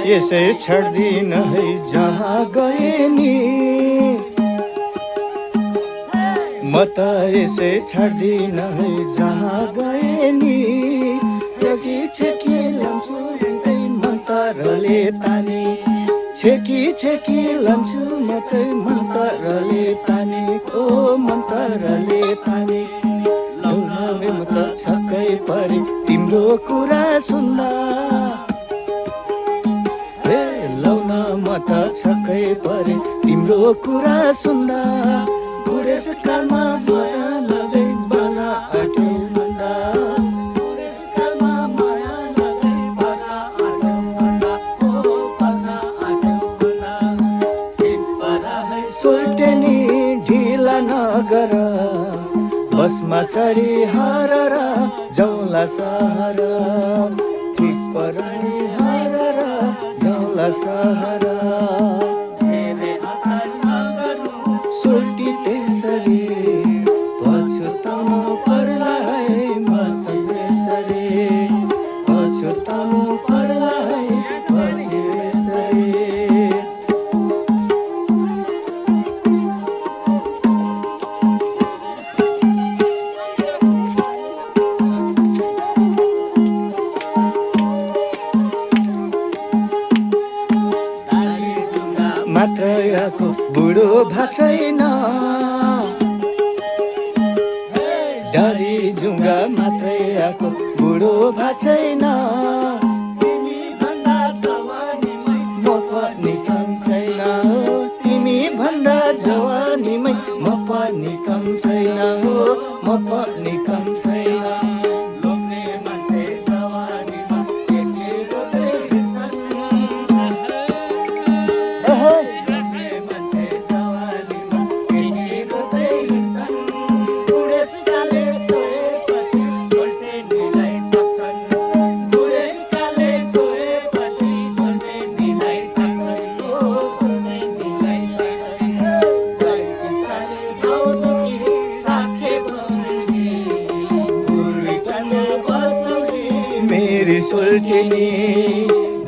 यसै छाड्दिन है जहाँ गए नि म त यसै छाड्दिन है जहाँ गए नि छेकी छेकी लान्छु हिँड्दै मन्तरले तानी छेकी छेकी लान्छु मात्रै मन्तरले तानी ओ मन्तरले तानी लौनामे म त छक्कै परे तिम्रो कुरा सुन्दा हे लौना म त छक्कै परे तिम्रो कुरा सुन्दा बुढेसकालमा माया नगै बना आट्यौ भन्दा बुढेसकालमा माया नगै बना आट्यौ भन्दा ओ बना आट्यौ भन्दा सोल्टेनी ढिला नगर बसमा चढी हरर जाउँला सहर ठिक पराई हरर जाउँला सहर सोल्टी त्यसरी पछुताउनु पर्ला है म चाहिँ त्यसरी पछुताउनु पर्ला है पछि यसरी मात्र आएको बुढो भएको छैन डाली जुङ्गा मात्रै आएको बुढो भएको छैन तिमी भन्दा जवानीमै म पनि कम छैन हो तिमी भन्दा जवानीमै म पनि कम छैन हो म पनि कम छैन लोग्ने मान्छे जवानीमा के रोदै मेरी सोल्टिनी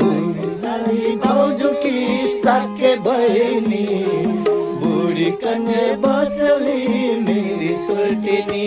बुढी साली भाउजूकी साके बहिनी बुढी कन्या बसली मेरी सोल्टिनी